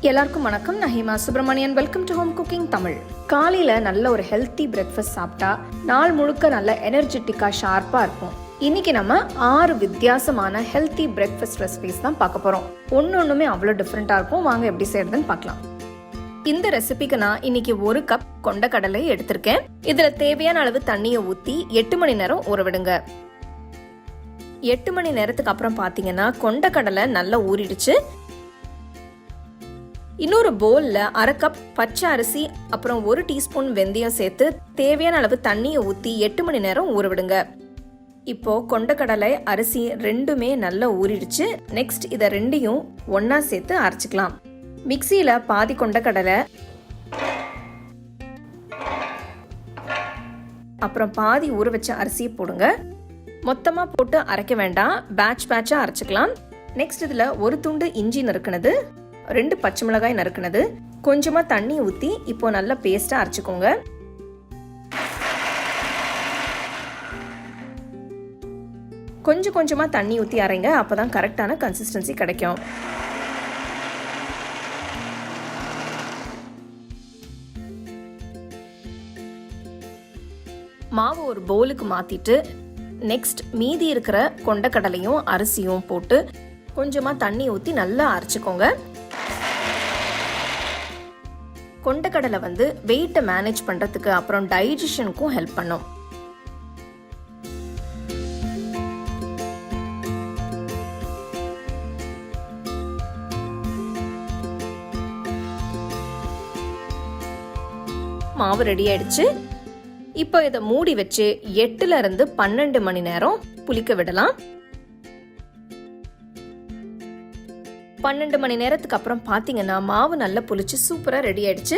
எல்லாருக்கும் வணக்கம். நான் Hema Subramanian. Welcome to home cooking Tamil. காலையில நல்ல ஒரு ஹெல்த்தி பிரேக்ஃபாஸ்ட் சாப்பிட்டா நாள் முழுக்க நல்ல எனர்ஜெட்டிக்கா ஷார்ப்பா இருக்கும். இன்னைக்கு நம்ம 6 வித்தியாசமான ஹெல்த்தி பிரேக்ஃபாஸ்ட் ரெசிபிஸ் தான் பார்க்க போறோம். ஒன்னொன்னுமே அவ்வளோ டிஃப்ரெண்டா இருக்கும். வாங்க எப்படி செய்யறதுன்னு பார்க்கலாம். இந்த ரெசிபிக்கு நான் இன்னைக்கு 1 கப் கொண்டக்கடலை எடுத்திருக்கேன். இதுல தேவையான அளவு தண்ணியை ஊத்தி 8 மணி நேரம் ஊற விடுங்க. 8 மணி நேரத்துக்கு அப்புறம் பாத்தீங்கன்னா கொண்டக்கடலை நல்லா ஊறிடுச்சு. இன்னொரு பவுல்ல 1/2 கப் பச்சை அரிசி அப்புறம் 1 டீஸ்பூன் வெந்தயம் சேர்த்து தேவையான அளவு தண்ணியை ஊத்தி 8 மணி நேரம் ஊற விடுங்க. இப்போ கொண்டக்கடலை அரிசி ரெண்டுமே நல்லா ஊறிடுச்சு. நெக்ஸ்ட் இதை ரெண்டையும் ஒன்னா சேர்த்து அரைச்சிக்கலாம். மிக்சியில பாதி கொண்டக்கடலை அப்புறம் பாதி ஊற வச்ச அரிசியை போடுங்க. மொத்தமா போட்டு அரைக்க வேண்டாம், பேட்சா அரைச்சிக்கலாம். நெக்ஸ்ட் இதுல 1 துண்டு இஞ்சி நறுக்குனது, 2 பச்சை மிளகாய் நறுக்குனது, கொஞ்சமா தண்ணி ஊத்தி இப்போ நல்லா பேஸ்டா அரைச்சுக்கோங்க. கொஞ்சமா தண்ணி ஊத்தி அரைங்க, அப்பதான் கரெக்டான கன்சிஸ்டன்சி கிடைக்கும். மாவு ஒரு பவுலுக்கு மாத்திட்டு நெக்ஸ்ட் மீதி இருக்கிற கொண்டக்கடலையும் அரிசியும் போட்டு கொஞ்சமா தண்ணி ஊத்தி நல்லா அரைச்சுக்கோங்க. கொண்டக்கடலை வெயிட்டை மேனேஜ் பண்றதுக்கு அப்புறம் டைஜஷனுக்கும் ஹெல்ப் பண்ணும். மாவு ரெடி ஆயிடுச்சு. இப்போ இதை மூடி வச்சு 8 இருந்து 12 மணி நேரம் புளிக்க விடலாம். 12 மணி நேரத்துக்கு அப்புறம் பாத்தீங்கன்னா மாவு நல்லா புளிச்சு சூப்பரா ரெடி ஆயிடுச்சு.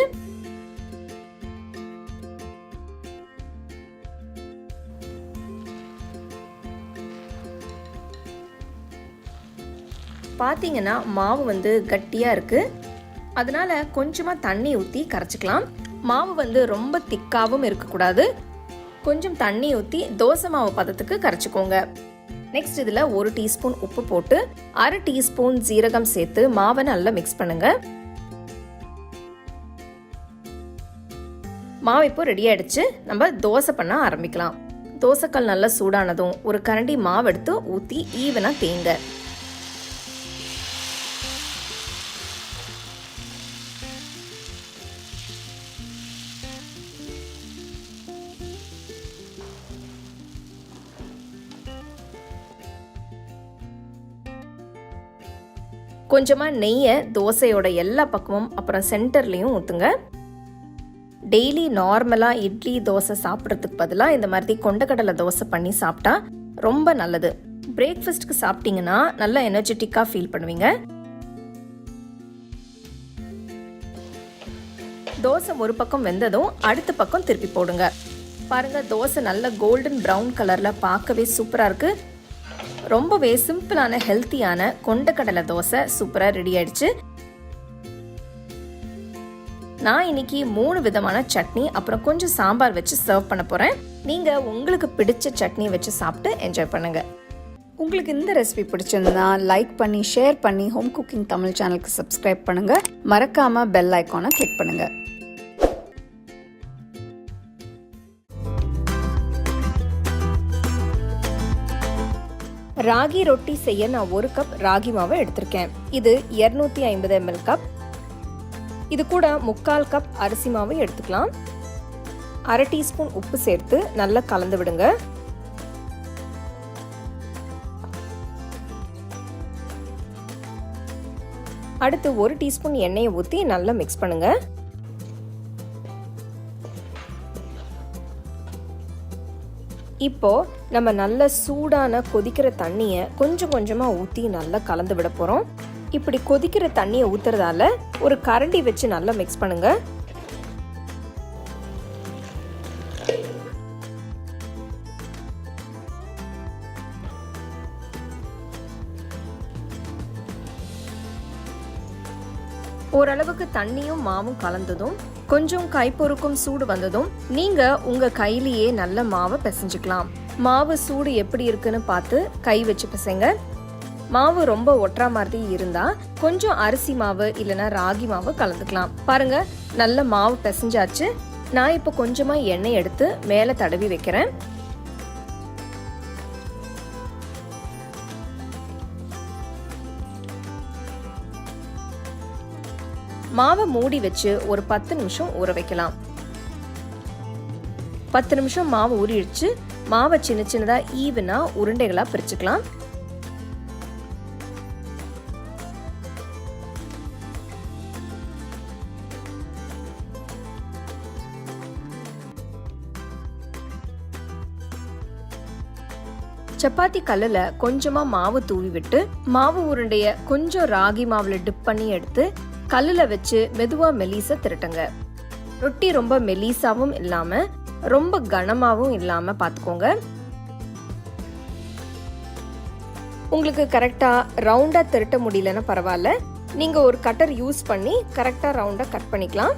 பாத்தீங்கன்னா மாவு கட்டியா இருக்கு. அதனால கொஞ்சமா தண்ணி ஊத்தி கரைச்சிக்கலாம். மாவு ரொம்ப திக்காவும் இருக்கக்கூடாது. கொஞ்சம் தண்ணி ஊத்தி தோசை மாவு பதத்துக்கு கரைச்சிக்கோங்க. நெக்ஸ்ட் இதுல 1 டீஸ்பூன் உப்பு போட்டு 1/2 டீஸ்பூன் ஜீரகம் சேர்த்து மாவை நல்லா மிக்ஸ் பண்ணுங்க. மாவு இப்போ ரெடி ஆயிடுச்சு. நம்ம தோசை பண்ண ஆரம்பிக்கலாம். தோசைக்கல் நல்லா சூடானதும் ஒரு கரண்டி மாவு எடுத்து ஊத்தி ஈவனா தேங்க. கொஞ்சமா நெய்யை தோசையோட எல்லா பக்கமும் அப்புறம் சென்டர்லயும் ஊத்துங்க. டெய்லி நார்மலா இட்லி தோசை சாப்பிட்றதுக்கு பதிலாக இந்த மாதிரி கொண்டக்கடலை தோசை பண்ணி சாப்பிட்டா ரொம்ப நல்லது. பிரேக்ஃபாஸ்ட்க்கு சாப்பிட்டீங்கன்னா நல்லா எனர்ஜெட்டிக்கா ஃபீல் பண்ணுவீங்க. தோசை ஒரு பக்கம் வெந்ததும் அடுத்த பக்கம் திருப்பி போடுங்க. பாருங்க, தோசை நல்ல கோல்டன் ப்ரௌன் கலர்ல பார்க்கவே சூப்பரா இருக்கு. ரொம்பவே சிம்பிளான ஹெல்த்தியான கொண்டக்கடலை தோசை சூப்பரா ரெடி ஆயிடுச்சு. நான் இன்னைக்கு 3 விதமான சட்னி அப்புறம் கொஞ்சம் சாம்பார் வச்சு சர்வ் பண்ண போறேன். நீங்க உங்களுக்கு பிடிச்ச சட்னி வச்சு சாப்பிட்டு என்ஜாய் பண்ணுங்க. உங்களுக்கு இந்த ரெசிபி பிடிச்சிருந்தா லைக் பண்ணி ஷேர் பண்ணி ஹோம் குக்கிங் தமிழ் சேனலுக்கு சப்ஸ்கிரைப் பண்ணுங்க. மறக்காம பெல் ஐகானை கிளிக் பண்ணுங்க. ராகி ரொட்டி செய்ய நான் 1 கப் ராகி மாவை எடுத்திருக்கேன். இது 250 ml கப். இது கூட 3/4 கப் அரிசி மாவு எடுத்துக்கலாம். 1/2 டீஸ்பூன் உப்பு சேர்த்து நல்லா கலந்து விடுங்க. அடுத்து 1 டீஸ்பூன் எண்ணெயை ஊற்றி நல்லா மிக்ஸ் பண்ணுங்க. இப்போ நம்ம நல்ல சூடான கொதிக்கிற தண்ணியை கொஞ்சமா ஊற்றி நல்லா கலந்து விட போறோம். இப்படி கொதிக்கிற தண்ணியை ஊத்துறதால ஒரு கரண்டி வச்சு நல்லா மிக்ஸ் பண்ணுங்க. ஓரளவுக்கு தண்ணியும் மாவும் கலந்ததும் கொஞ்சம் கைப்பொறுக்கும் சூடு வந்ததும் நீங்க உங்க கையிலேயே நல்ல மாவை பிசைஞ்சுக்கலாம். மாவு சூடு எப்படி இருக்குன்னு பார்த்து கை வச்சு பிசைங்க. மாவு ரொம்ப ஒட்டுற மாதிரி இருந்தா கொஞ்சம் அரிசி மாவு இல்லைன்னா ராகி மாவு கலந்துக்கலாம். பாருங்க, நல்ல மாவு பிசைஞ்சாச்சு. நான் இப்போ கொஞ்சமா எண்ணெய் எடுத்து மேலே தடவி வைக்கிறேன். மாவை மூடி வச்சு ஒரு 10 நிமிஷம் ஊற வைக்கலாம். 10 நிமிஷம் மாவு ஊறிடுச்சு. மாவை சின்ன சின்னதா ஈவனா உருண்டைகளா பிரிச்சுக்கலாம். சப்பாத்தி கல்லுல கொஞ்சமா மாவு தூவி விட்டு மாவு உருண்டைய கொஞ்சம் ராகி மாவுல டிப் பண்ணி எடுத்து கல்லுல வச்சு மெதுவா மெலிசா திரட்டுங்க. ரொட்டி ரொம்ப மெலிசாவும் இல்லாம ரொம்ப கனமாவும் இல்லாம பாத்துக்கோங்க. உங்களுக்கு கரெக்டா ரவுண்டா திரட்ட முடியலன்னா பரவாயில்ல, நீங்க ஒரு கட்டர் யூஸ் பண்ணி கரெக்டா ரவுண்டா கட் பண்ணிக்கலாம்.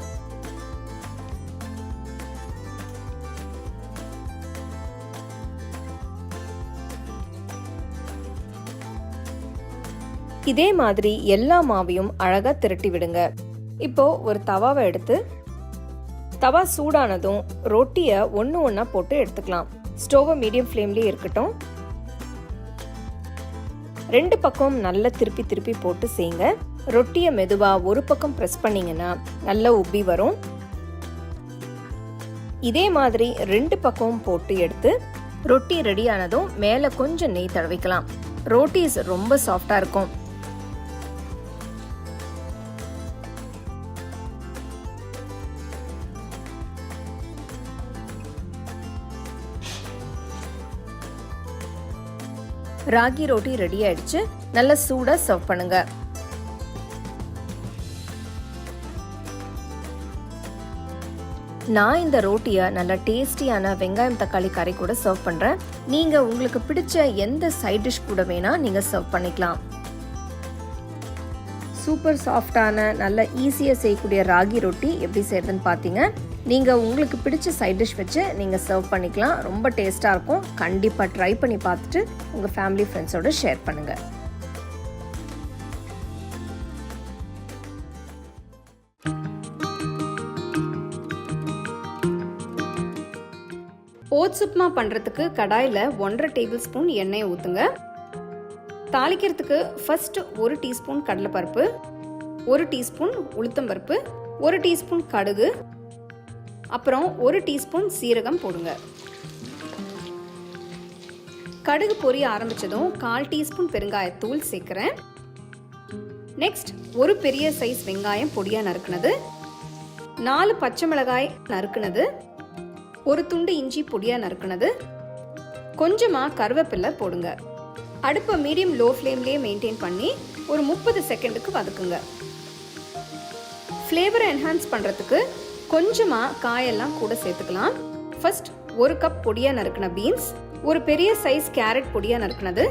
இதே மாதிரி எல்லா மாவையும் அழகா திரட்டி விடுங்க. இப்போ ஒரு தவாவை எடுத்து தவா சூடானதும் ரொட்டியை ஒன்னா போட்டு எடுத்துக்கலாம். ஸ்டோவை மீடியம் ஃப்ளேம்லயே இருக்கட்டும். 2 பக்கம் நல்லா திருப்பி திருப்பி போட்டு செய்யுங்க. ரொட்டியை மெதுவா ஒரு பக்கம் பிரஸ் பண்ணீங்கன்னா நல்லா உப்பி வரும். இதே மாதிரி 2 பக்கமும் போட்டு எடுத்து ரொட்டி ரெடி ஆனதும் மேல கொஞ்சம் நெய் தடவிக்கலாம். ரொட்டிஸ் ரொம்ப சாஃப்டா இருக்கும். ராகி ரொட்டி ரெடி ஆயிடுச்சு. நல்ல சூடா சர்வ் பண்ணுங்க. நான் இந்த ரோட்டியை நல்ல டேஸ்டியான வெங்காயம் தக்காளி கறி கூட சர்வ் பண்றேன். நீங்க உங்களுக்கு பிடிச்ச எந்த சைட் டிஷ் கூட வேணா நீங்க சர்வ் பண்ணிக்கலாம். சூப்பர் சாஃப்டான நல்ல ஈஸியா செய்யக்கூடிய ராகி ரொட்டி எப்படி செய்யறதுன்னு பாத்தீங்க. நீங்க உங்களுக்கு பிடிச்ச சைட் டிஷ் வச்சு நீங்க சர்வ் பண்ணிக்கலாம். ரொம்ப டேஸ்டா இருக்கும். கண்டிப்பா ட்ரை பண்ணி பார்த்துட்டு உங்க ஃபேமிலி ஃப்ரெண்ட்ஸோட ஷேர் பண்ணுங்க. ஓட்ஸ் உப்புமா பண்றதுக்கு கடாயில 1.5 டேபிள் ஸ்பூன் எண்ணெய் ஊத்துங்க. தாளிக்கிறதுக்கு ஃபர்ஸ்ட் 1 டீஸ்பூன் கடலைப்பருப்பு, 1 டீஸ்பூன் உளுத்தம்பருப்பு, 1 டீஸ்பூன் கடுகு, அப்புறம் 1 டீஸ்பூன் சீரகம் போடுங்க. கடுகு பொரிய ஆரம்பிச்சதும் 1/4 டீஸ்பூன் பெருங்காயத்தூள் சேர்க்கிறேன். நெக்ஸ்ட் ஒரு பெரிய சைஸ் வெங்காயம் பொடியா நறுக்குனது, 4 பச்சை மிளகாய் நறுக்குனது, ஒரு துண்டு இஞ்சி பொடியா நறுக்குனது, கொஞ்சமா கருவேப்பிலை போடுங்க. அடுப்பை மீடியம் லோ ஃப்ளேம்லயே மெயின்டைன் பண்ணி ஒரு 30 செகண்டுக்கு வதக்குங்க. ஃப்ளேவரை என்ஹான்ஸ் பண்றதுக்கு கொஞ்சமா காயெல்லாம் கூட சேர்த்துக்கலாம். ஃபர்ஸ்ட் 1 கப் பொடியா நறுக்குன பீன்ஸ், ஒரு பெரிய சைஸ் கேரட் பொடியா நறுக்குனது,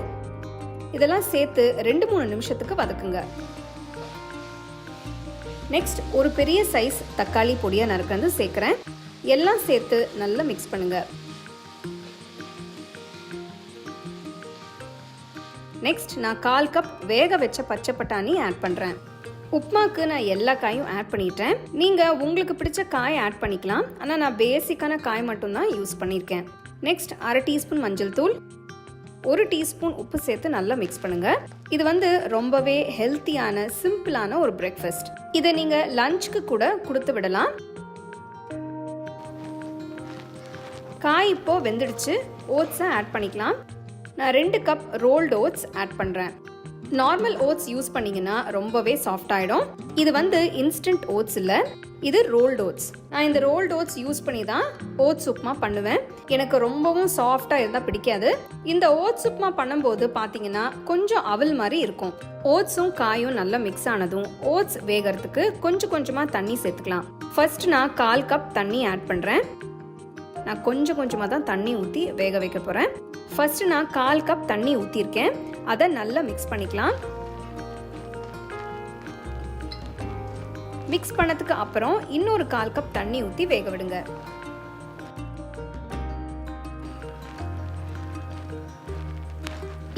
இதெல்லாம் சேர்த்து 2-3 நிமிஷத்துக்கு வதக்குங்க. நெக்ஸ்ட் ஒரு பெரிய சைஸ் தக்காளி பொடியா நறுக்குனது சேர்க்கிறேன். எல்லாம் சேர்த்து நல்லா மிக்ஸ் பண்ணுங்க. நெக்ஸ்ட் நான் 1/4 கப் வேக வச்ச பச்சை பட்டாணி ஆட் பண்றேன். உப்புமாக்கு நான் எல்லா காயும் ஆட் பண்ணிட்டேன். நீங்க உங்களுக்கு பிடிச்ச காய் ஆட் பண்ணிக்கலாம். ஆனா நான் பேசிக்கான காய் மட்டும் தான் யூஸ் பண்ணியிருக்கேன். நெக்ஸ்ட் 1/2 டீஸ்பூன் மஞ்சள் தூள், 1 டீஸ்பூன் உப்பு சேர்த்து நல்லா மிக்ஸ் பண்ணுங்க. இது ரொம்பவே ஹெல்த்தியான சிம்பிளான ஒரு பிரேக்ஃபாஸ்ட். இதை நீங்க லஞ்சுக்கு கூட கொடுத்து விடலாம். காய் இப்போ வெந்துடுச்சு. ஓட்ஸை ஆட் பண்ணிக்கலாம். நான் 2 கப் ரோல்டு ஓட்ஸ் ஆட் பண்றேன். நார்மல் ஓட்ஸ் யூஸ் பண்ணீங்கன்னா ரொம்பவே சாஃப்ட் ஆயிடும். இது இன்ஸ்டன்ட் ஓட்ஸ் இல்ல, இது ரோல்டு ஓட்ஸ். நான் இந்த ரோல்டு ஓட்ஸ் யூஸ் பண்ணி தான் ஓட்ஸ் உப்புமா பண்ணுவேன். எனக்கு ரொம்பவும் சாஃப்டா இருந்தா பிடிக்காது. இந்த ஓட்ஸ் உப்புமா பண்ணும்போது பாத்தீங்கன்னா கொஞ்சம் அவல் மாதிரி இருக்கும். ஓட்ஸும் காயும் நல்லா மிக்ஸ் ஆனதும் ஓட்ஸ் வேகிறதுக்கு கொஞ்சம் கொஞ்சமா தண்ணி சேர்த்துக்கலாம். ஃபர்ஸ்ட் நான் 1/4 கப் தண்ணி ஆட் பண்றேன். நான் கொஞ்சம் கொஞ்சமா தான் தண்ணி ஊற்றி வேக வைக்க போறேன். ஃபர்ஸ்ட் நான் 1/4 கப் தண்ணி ஊற்றிருக்கேன். அதை நல்லா மிக்ஸ் பண்ணிக்கலாம். மிக்ஸ் பண்ணதுக்கு அப்புறம் இன்னொரு 1/4 கப் தண்ணி ஊற்றி வேக விடுங்க.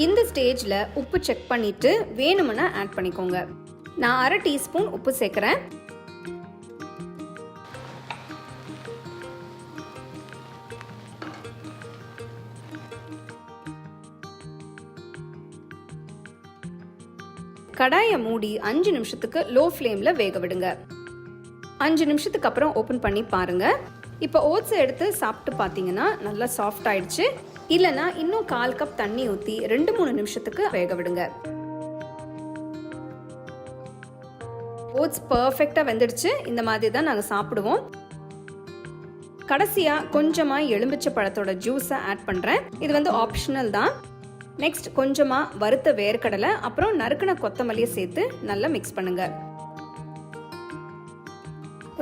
இந்த ஸ்டேஜில் உப்பு செக் பண்ணிட்டு வேணும்னா ஆட் பண்ணிக்கோங்க. நான் 1/2 டீஸ்பூன் உப்பு சேர்க்குறேன். கடாயை மூடி 5 நிமிஷத்துக்கு லோ ஃப்ளேமில் வேக விடுங்க. 5 நிமிஷத்துக்கு அப்புறம் ஓப்பன் பண்ணி பாருங்க. இப்போ ஓட்ஸை எடுத்து சாப்பிட்டு பார்த்தீங்கன்னா நல்லா சாஃப்ட் ஆயிடுச்சு. இல்லைன்னா இன்னும் 1/4 கப் தண்ணி ஊற்றி 2-3 நிமிஷத்துக்கு வேக விடுங்க. ஓட்ஸ் பர்ஃபெக்டாக வெந்துடுச்சு. இந்த மாதிரி தான் நாங்கள் சாப்பிடுவோம். கடைசியாக கொஞ்சமாக எலுமிச்சை பழத்தோட ஜூஸை ஆட் பண்ணுறேன். இது வந்து ஆப்ஷனல் தான். நெக்ஸ்ட் கொஞ்சமாக வறுத்த வேர்க்கடலை அப்புறம் நறுக்கின கொத்தமல்லியை சேர்த்து நல்லா மிக்ஸ் பண்ணுங்க.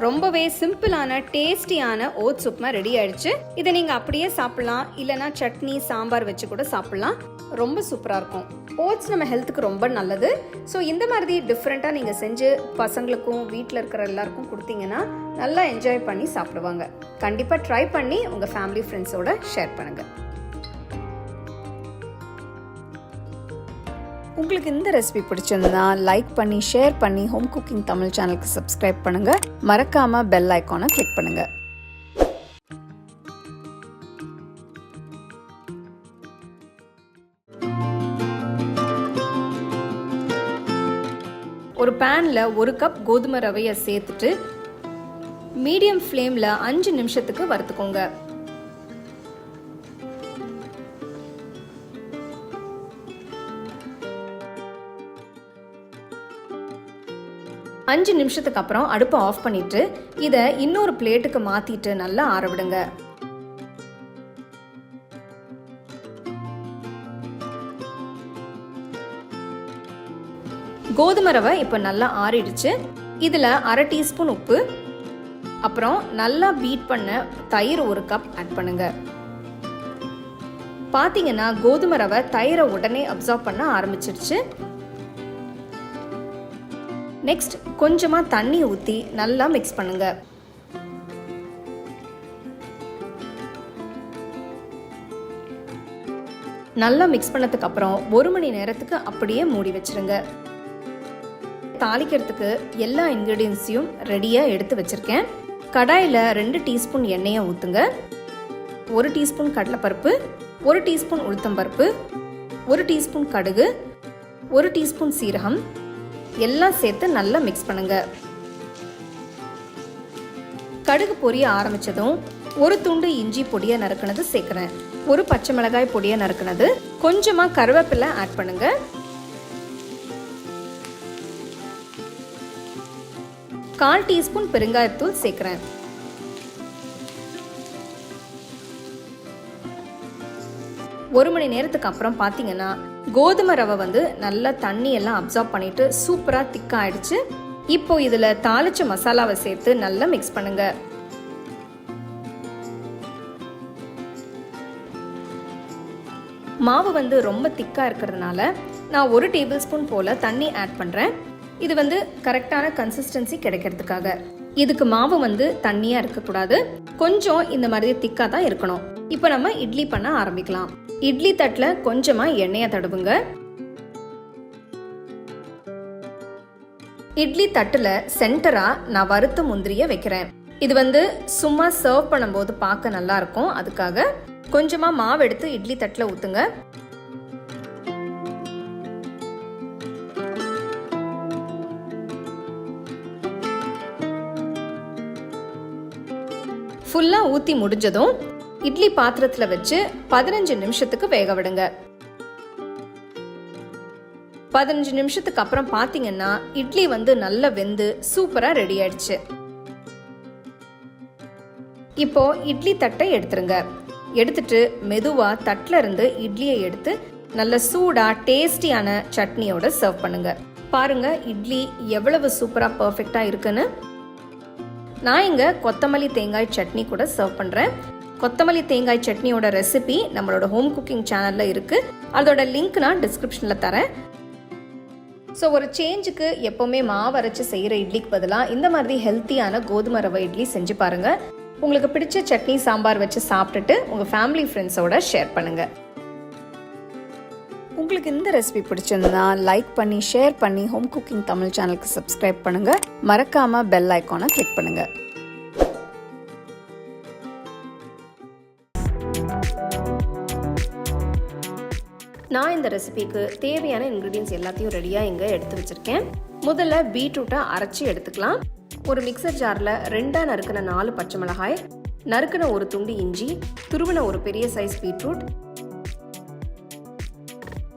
ரொம்பவே சிம்பிளான டேஸ்டியான ஓட்ஸ் உப்புமா ரெடி ஆயிடுச்சு. இதை நீங்கள் அப்படியே சாப்பிடலாம், இல்லைனா சட்னி சாம்பார் வச்சு கூட சாப்பிடலாம். ரொம்ப சூப்பராக இருக்கும். ஓட்ஸ் நம்ம ஹெல்த்துக்கு ரொம்ப நல்லது. ஸோ இந்த மாதிரி டிஃப்ரெண்ட்டாக நீங்கள் செஞ்சு பசங்களுக்கும் வீட்டில் இருக்கிற எல்லாருக்கும் கொடுத்தீங்கன்னா நல்லா என்ஜாய் பண்ணி சாப்பிடுவாங்க. கண்டிப்பாக ட்ரை பண்ணி உங்கள் ஃபேமிலி ஃப்ரெண்ட்ஸோட ஷேர் பண்ணுங்கள். உங்களுக்கு இந்த ரெசிபி பிடிச்சிருந்தா லைக் பண்ணி ஷேர் பண்ணி ஹோம் குக்கிங் தமிழ் சேனலுக்கு சப்ஸ்கிரைப் பண்ணுங்க. மறக்காம பெல் ஐகானை கிளிக் பண்ணுங்க. ஒரு பேன்ல 1 கப் கோதுமை ரவையை சேர்த்துட்டு மீடியம் ஃப்ளேம்ல 5 நிமிஷத்துக்கு வறுத்துக்கோங்க. அஞ்சு நிமிஷத்துக்கு அப்புறம் அடுப்பை ஆஃப் பண்ணிட்டு இதை இன்னொரு பிளேட்டுக்கு மாத்திட்டு நல்லா ஆற விடுங்க. கோதுமை ரவை இப்போ நல்லா ஆறிடுச்சு. இதுல 1/2 டீஸ்பூன் உப்பு அப்புறம் நல்லா பீட் பண்ண தயிர் 1 கப் ஆட் பண்ணுங்க. பாத்தீங்கன்னா கோதுமை ரவை தயிரை உடனே அப்சார்ப் பண்ண ஆரம்பிச்சிருச்சு. நெக்ஸ்ட் கொஞ்சமா தண்ணி ஊற்றி நல்லா மிக்ஸ் பண்ணுங்க. நல்லா மிக்ஸ் பண்ணதுக்கு அப்புறம் 1 மணி நேரத்துக்கு அப்படியே மூடி வச்சிருங்க. தாளிக்கிறதுக்கு எல்லா இன்கிரீடியன்ஸையும் ரெடியா எடுத்து வச்சிருக்கேன். கடாயில 2 டீஸ்பூன் எண்ணெயை ஊத்துங்க. 1 டீஸ்பூன் கடலைப்பருப்பு, 1 டீஸ்பூன் உளுத்தம்பருப்பு, 1 டீஸ்பூன் கடுகு, 1 டீஸ்பூன் சீரகம் எல்லாம் சேர்த்து நல்லா மிக்ஸ் பண்ணுங்க. கடுகு பொரிய ஆரம்பிச்சதும் 1 துண்டு இஞ்சி பொடியா நறுக்குனது சேர்க்கிறேன். 1 பச்சை மிளகாய் பொடியா நறுக்குனது, கொஞ்சமா கருவேப்பிலை ஆட் பண்ணுங்க. கால் டீஸ்பூன் பெருங்காயத்தூள் சேர்க்கிறேன். ஒரு மணி நேரத்துக்கு அப்புறம் பார்த்தீங்கன்னா கோதுமை ரவை வந்து நல்லா தண்ணி எல்லாம் அப்சார்ப் பண்ணிட்டு சூப்பரா திக்கா ஆயிடுச்சு. இப்போ இதுல தாளிச்ச மசாலாவை சேர்த்து நல்லா மிக்ஸ் பண்ணுங்க. மாவு வந்து ரொம்ப திக்கா இருக்கிறதுனால நான் 1 டேபிள் ஸ்பூன் போல தண்ணி ஆட் பண்றேன். இது வந்து கரெக்டான கன்சிஸ்டன்சி கிடைக்கிறதுக்காக. இதுக்கு மாவு வந்து தண்ணியா இருக்கக்கூடாது, கொஞ்சம் இந்த மாதிரி திக்கா தான் இருக்கணும். இப்போ நம்ம இட்லி பண்ண ஆரம்பிக்கலாம். இட்லி தட்டுல கொஞ்சமா எண்ணெயை தடவுங்க. இட்லி தட்டுல சென்டரா நான் வறுத்த முந்திரிய வைக்கிறேன். இது வந்து சும்மா சர்வ் பண்ணும்போது பார்க்க நல்லா இருக்கும், அதுக்காக கொஞ்சமா மாவு எடுத்து இட்லி தட்டுல ஊத்துங்க. ஃபுல்லா ஊத்தி முடிஞ்சதும் இட்லி பாத்திரத்துல வச்சு 15 நிமிஷத்துக்கு வேக விடுங்க. 15 நிமிஷத்துக்கு அப்புறம் பாத்தீங்கன்னா இட்லி வந்து நல்லா வெந்து சூப்பரா ரெடி ஆயிடுச்சு. இப்போ இட்லி தட்டை எடுத்துருங்க. எடுத்துட்டு மெதுவா தட்டுல இருந்து இட்லியை எடுத்து நல்ல சூடா டேஸ்டியான சட்னியோட சர்வ் பண்ணுங்க. பாருங்க இட்லி எவ்வளவு சூப்பரா பர்ஃபெக்டா இருக்குன்னு. நான் இங்க கொத்தமல்லி தேங்காய் சட்னி கூட சர்வ் பண்றேன். கொத்தமல்லி தேங்காய் சட்னியோட ரெசிபி நம்மளோட ஹோம் குக்கிங் சேனல்ல இருக்கு. அதோட லிங்க் நான் டிஸ்கிரிப்ஷன்ல தரேன். ஸோ ஒரு சேஞ்சுக்கு எப்பவுமே மாவு அரைச்சு செய்யற இட்லிக்கு பதிலாக இந்த மாதிரி ஹெல்த்தியான கோதுமை ரவை இட்லி செஞ்சு பாருங்க. உங்களுக்கு பிடிச்ச சட்னி சாம்பார் வச்சு சாப்பிட்டுட்டு உங்க ஃபேமிலி ஃப்ரெண்ட்ஸோட ஷேர் பண்ணுங்க. உங்களுக்கு இந்த ரெசிபி பிடிச்சிருந்தா லைக் பண்ணி ஷேர் பண்ணி ஹோம் குக்கிங் தமிழ் சேனலுக்கு சப்ஸ்கிரைப் பண்ணுங்க. மறக்காம பெல் ஐகானை கிளிக் பண்ணுங்க. நான் இந்த ரெசிபிக்கு தேவையான இன்க்ரீடியன்ஸ் எல்லாத்தையும் ரெடியாக இங்கே எடுத்து வச்சுருக்கேன். முதல்ல பீட்ரூட்டை அரைச்சி எடுத்துக்கலாம். ஒரு மிக்சர் ஜாரில் 2 நறுக்கின 4 பச்சை மிளகாய், நறுக்கின ஒரு துண்டு இஞ்சி, துருவின ஒரு பெரிய சைஸ் பீட்ரூட்,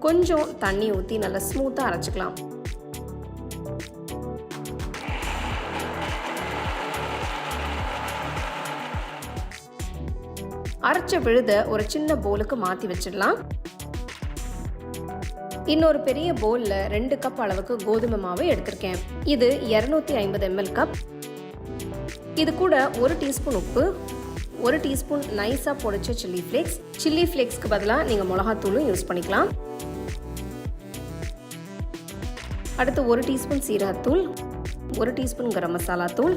கொஞ்சம் தண்ணி ஊற்றி நல்லா ஸ்மூத்தாக அரைச்சிக்கலாம். அரைச்ச விழுத ஒரு சின்ன பவுலுக்கு மாற்றி வச்சிடலாம். இன்னொரு பெரிய பவுலில் 2 கப் அளவுக்கு கோதுமை மாவு எடுத்திருக்கேன். இது 250 ml கப். இது கூட 1 டீஸ்பூன் உப்பு, 1 டீஸ்பூன் நைஸாக பொடிச்ச சில்லி ஃப்ளேக்ஸ்க்கு பதிலாக நீங்கள் மிளகாத்தூளும் யூஸ் பண்ணிக்கலாம். அடுத்து 1 டீஸ்பூன் சீரகத்தூள், 1 டீஸ்பூன் கரம் மசாலா தூள்,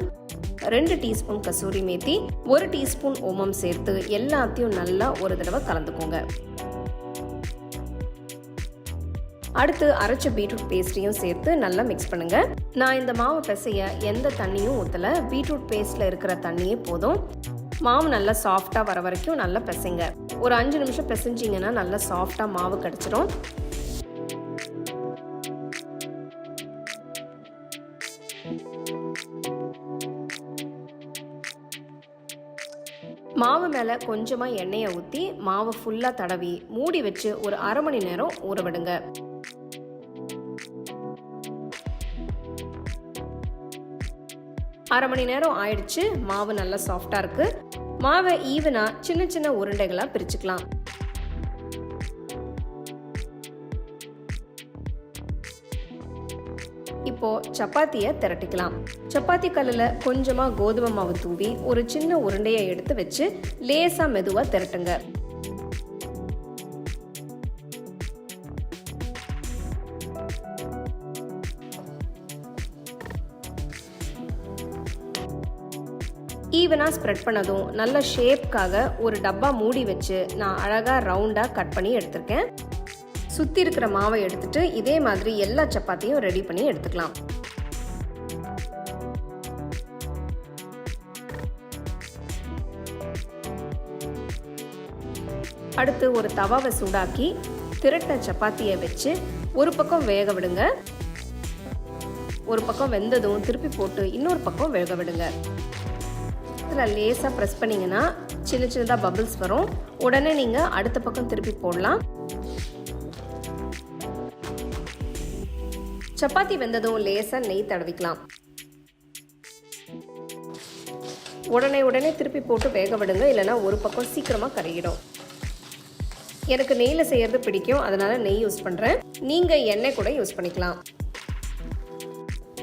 2 டீஸ்பூன் கசூரி மேத்தி, 1 டீஸ்பூன் ஓமம் சேர்த்து எல்லாத்தையும் நல்லா ஒரு தடவை கலந்துக்கோங்க. அடுத்து அரைச்ச பீட்ரூட் பேஸ்ட்டையும் சேர்த்து நல்லா மிக்ஸ் பண்ணுங்க. நான் இந்த மாவு பிசைய எந்த தண்ணியும் ஊற்றலை, பீட்ரூட் பேஸ்ட்ல இருக்கிற தண்ணியே போதும். மாவு நல்லா சாஃப்டா வர வரைக்கும் நல்லா பிசைங்க. ஒரு 5 நிமிஷம் பிசைஞ்சிங்கன்னா நல்லா சாஃப்டா மாவு கிடைச்சிடும். மாவு மேலே கொஞ்சமாக எண்ணெயை ஊற்றி மாவை ஃபுல்லாக தடவி மூடி வச்சு ஒரு அரை மணி நேரம் ஊற விடுங்க. அரை மணி நேரம் ஆயிடுச்சு. மாவு நல்லா சாஃப்டாக இருக்கு. மாவை ஈவனாக சின்ன சின்ன உருண்டைகளாக பிரிச்சுக்கலாம். இப்போ சப்பாத்தியை திரட்டிக்கலாம். சப்பாத்தி கல்லில் கொஞ்சமாக கோதுமை மாவு தூவி ஒரு சின்ன உருண்டையை எடுத்து வச்சு லேசாக மெதுவாக திரட்டுங்க. ஈவனாக ஸ்ப்ரெட் பண்ணதும் நல்ல ஷேப்காக ஒரு டப்பா மூடி வச்சு நான் அழகாக ரவுண்டாக கட் பண்ணி எடுத்திருக்கேன். சுற்றி இருக்கிற மாவை எடுத்துட்டு இதே மாதிரி எல்லா சப்பாத்தியும் ரெடி பண்ணி எடுத்துக்கலாம். அடுத்து ஒரு தவாவை சூடாக்கி திரட்டின சப்பாத்தியை வச்சு ஒரு பக்கம் வேக விடுங்க. ஒரு பக்கம் வெந்ததும் திருப்பி போட்டு இன்னொரு பக்கம் வேக விடுங்க. இதில் லேசாக ப்ரெஸ் பண்ணிங்கன்னா சின்ன சின்னதாக பபிள்ஸ் வரும். உடனே நீங்கள் அடுத்த பக்கம் திருப்பி போடலாம். சப்பாத்தி வெந்ததும் லேசாக நெய் தடவிக்கலாம். உடனே திருப்பி போட்டு வேக விடுங்க, இல்லைனா ஒரு பக்கம் சீக்கிரமாக கருகிடும். எனக்கு நெய்யில் செய்கிறது பிடிக்கும், அதனால் நெய் யூஸ் பண்ணுறேன். நீங்கள் எண்ணெய் கூட யூஸ் பண்ணிக்கலாம்.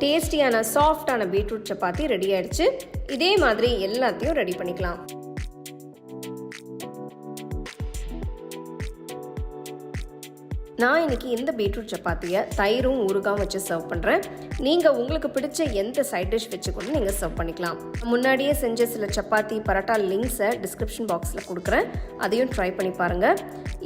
டேஸ்டியான சாஃப்டான பீட்ரூட் சப்பாத்தி ரெடி ஆயிடுச்சு. இதே மாதிரி எல்லாத்தையும் ரெடி பண்ணிக்கலாம். நான் இன்னைக்கு இந்த பீட்ரூட் சப்பாத்தியை தயிரும் ஊறுகாயும் வச்சு சர்வ் பண்ணுறேன். நீங்கள் உங்களுக்கு பிடிச்ச எந்த சைட் டிஷ் வச்சு கூட நீங்கள் சர்வ் பண்ணிக்கலாம். முன்னாடியே செஞ்ச சில சப்பாத்தி பரோட்டா லிங்க்ஸை டிஸ்கிரிப்ஷன் பாக்ஸில் கொடுக்குறேன், அதையும் ட்ரை பண்ணி பாருங்கள்.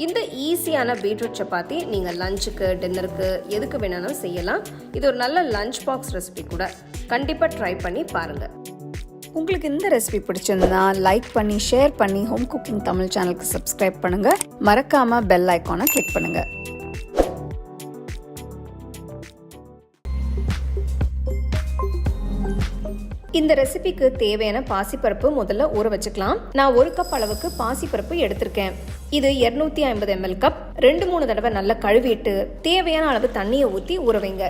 இந்த ஈஸியான பீட்ரூட் சப்பாத்தி நீங்கள் லஞ்சுக்கு டின்னருக்கு எதுக்கு வேணாலும் செய்யலாம். இது ஒரு நல்ல லஞ்ச் பாக்ஸ் ரெசிபி கூட. கண்டிப்பாக ட்ரை பண்ணி பாருங்கள். உங்களுக்கு இந்த ரெசிபி பிடிச்சிருந்தா லைக் பண்ணி ஷேர் பண்ணி ஹோம் குக்கிங் தமிழ் சேனலுக்கு சப்ஸ்கிரைப் பண்ணுங்க. மறக்காம பெல் ஐகானை கிளிக் பண்ணுங்க. இந்த ரெசிபிக்கு தேவையான பாசிப்பருப்பு முதல்ல ஊற வச்சுக்கலாம். நான் 1 கப் அளவுக்கு பாசிப்பருப்பு எடுத்திருக்கேன். இது 250 ml கப். 2-3 தடவை நல்லா கழுவிட்டு தேவையான அளவு தண்ணியை ஊற்றி ஊற வைங்க.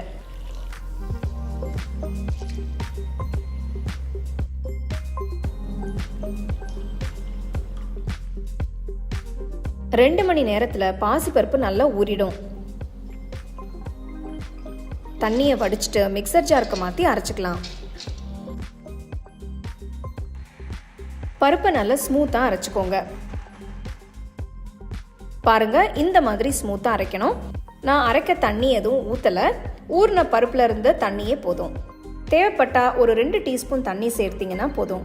ரெண்டு மணி நேரத்தில் பாசிப்பருப்பு நல்லா ஊறிடும். தண்ணியை வடிச்சிட்டு மிக்சர் ஜாருக்கு மாற்றி அரைச்சிக்கலாம். பருப்பை நல்லா ஸ்மூத்தாக அரைச்சிக்கோங்க. பாருங்க, இந்த மாதிரி ஸ்மூத்தாக அரைக்கணும். நான் அரைக்க தண்ணி எதுவும் ஊற்றலை, ஊறின பருப்பில் இருந்த தண்ணியே போதும். தேவைப்பட்டால் ஒரு 2 டீஸ்பூன் தண்ணி சேர்த்திங்கன்னா போதும்.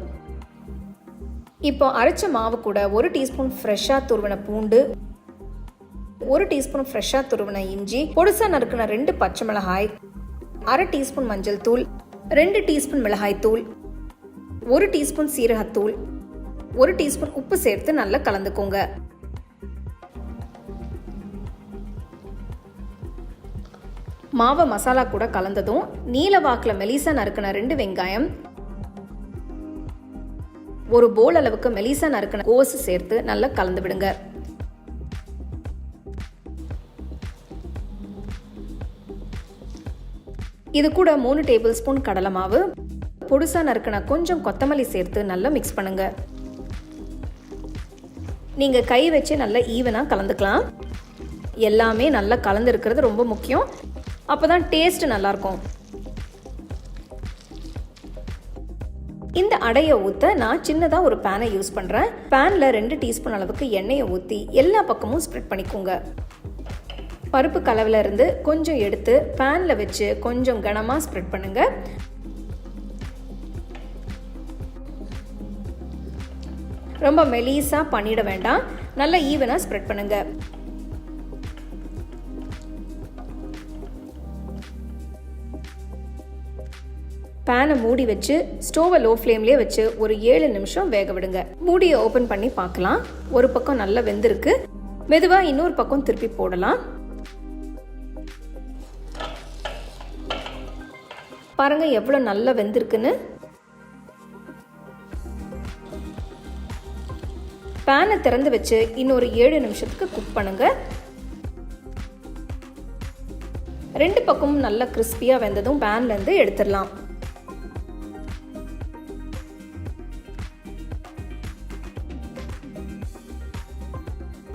இப்போ அரைச்ச மாவு கூட 1 டீஸ்பூன் ஃப்ரெஷ்ஷாக துருவின பூண்டு, 1 டீஸ்பூன் ஃப்ரெஷ்ஷாக துருவின இஞ்சி, பொடுசா நறுக்கின 2 பச்சை மிளகாய், அரை டீஸ்பூன் மஞ்சள் தூள், 2 டீஸ்பூன் மிளகாய் தூள், 1 டீஸ்பூன் சீரகத்தூள், 1 டீஸ்பூன் உப்பு சேர்த்து நல்லா கலந்துக்கோங்க. மாவை மசாலா கூட கலந்ததும் நீல வாக்கில் மெலிசா நறுக்கின 2 வெங்காயம், ஒரு போல் அளவுக்கு மெலிசா நறுக்கின கோஸ் சேர்த்து நல்லா கலந்து விடுங்க. இது கூட 3 டேபிள் ஸ்பூன் கடலை மாவு, பொடுசா நறுக்கின கொஞ்சம் கொத்தமல்லி சேர்த்து நல்லா மிக்ஸ் பண்ணுங்க. நீங்க கை வச்சு நல்லா ஈவனா கலந்துக்கலாம். எல்லாமே நல்லா கலந்து இருக்கிறது ரொம்ப முக்கியம். அப்பதான் டேஸ்ட் நல்லா இருக்கும். இந்த அடையை ஊற்ற நான் சின்னதா ஒரு பேனை யூஸ் பண்றேன். பேன்ல 2 டீஸ்பூன் அளவுக்கு எண்ணெயை ஊற்றி எல்லா பக்கமும் ஸ்ப்ரெட் பண்ணிக்கோங்க. பருப்பு கலவையில இருந்து கொஞ்சம் எடுத்து பேன்ல வச்சு கொஞ்சம் கனமா ஸ்ப்ரெட் பண்ணுங்க. ரொம்ப மெலிசா பண்ணிட வேண்டாம், நல்லா ஈவனா ஸ்ப்ரெட் பண்ணுங்க. பேனை மூடி வச்சு ஸ்டோவை லோ ஃப்ளேம்லேயே வச்சு ஒரு 7 நிமிஷம் வேக விடுங்க. மூடியை ஓப்பன் பண்ணி பார்க்கலாம். ஒரு பக்கம் நல்லா வெந்திருக்கு. மெதுவாக இன்னொரு பக்கம் திருப்பி போடலாம். பாருங்க எவ்வளோ நல்லா வெந்திருக்குன்னு. பேனை திறந்து வச்சு இன்னொரு 7 நிமிஷத்துக்கு குக் பண்ணுங்க. 2 பக்கமும் நல்லா கிறிஸ்பியாக வெந்ததும் பேன்லேருந்து எடுத்துடலாம்.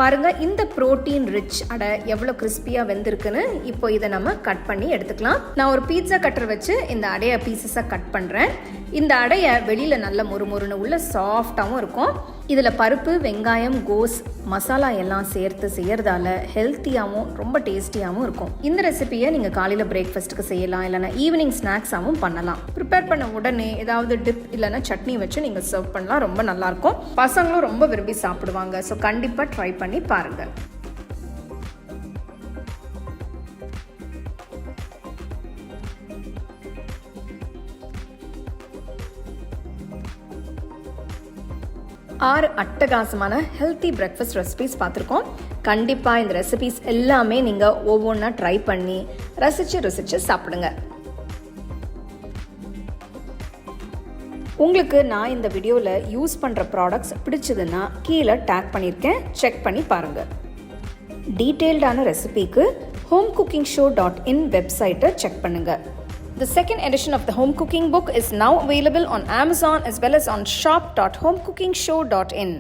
பாருங்க இந்த புரோட்டீன் ரிச் அடை எவ்வளோ கிறிஸ்பியாக வெந்திருக்குன்னு. இப்போ இதை நம்ம கட் பண்ணி எடுத்துக்கலாம். நான் ஒரு பீட்சா கட்டர் வச்சு இந்த அடையை பீசஸாக கட் பண்ணுறேன். இந்த அடையை வெளியில் நல்ல மொறுமொறுன்னு உள்ள சாஃப்டாகவும் இருக்கும். இதில் பருப்பு, வெங்காயம், கோஸ், மசாலா எல்லாம் சேர்த்து செய்யறதால ஹெல்த்தியாகவும் ரொம்ப டேஸ்டியாகவும் இருக்கும். இந்த ரெசிபியை நீங்கள் காலையில் பிரேக்ஃபாஸ்ட்டுக்கு செய்யலாம், இல்லைனா ஈவினிங் ஸ்நாக்ஸாகவும் பண்ணலாம். ப்ரிப்பேர் பண்ண உடனே ஏதாவது டிப் இல்லைன்னா சட்னி வச்சு நீங்கள் சர்வ் பண்ணலாம். ரொம்ப நல்லாயிருக்கும். பசங்களும் ரொம்ப விரும்பி சாப்பிடுவாங்க. ஸோ கண்டிப்பாக ட்ரை பண்ணி பாருங்கள். ஆறு அட்டகாசமான ஹெல்த்தி பிரேக்ஃபாஸ்ட் ரெசிபிஸ் பார்த்துருக்கோம். கண்டிப்பாக இந்த ரெசிபிஸ் எல்லாமே நீங்கள் ஒவ்வொன்றா ட்ரை பண்ணி ரசித்து சாப்பிடுங்க. உங்களுக்கு நான் இந்த வீடியோவில் யூஸ் பண்ணுற ப்ராடக்ட்ஸ் பிடிச்சதுன்னா கீழே டேக் பண்ணியிருக்கேன், செக் பண்ணி பாருங்கள். டீட்டெயில்டான ரெசிபிக்கு homecookingshow.in வெப்சைட்டை செக் பண்ணுங்கள். The second edition of the home cooking book is now available on Amazon as well as on shop.homecookingshow.in.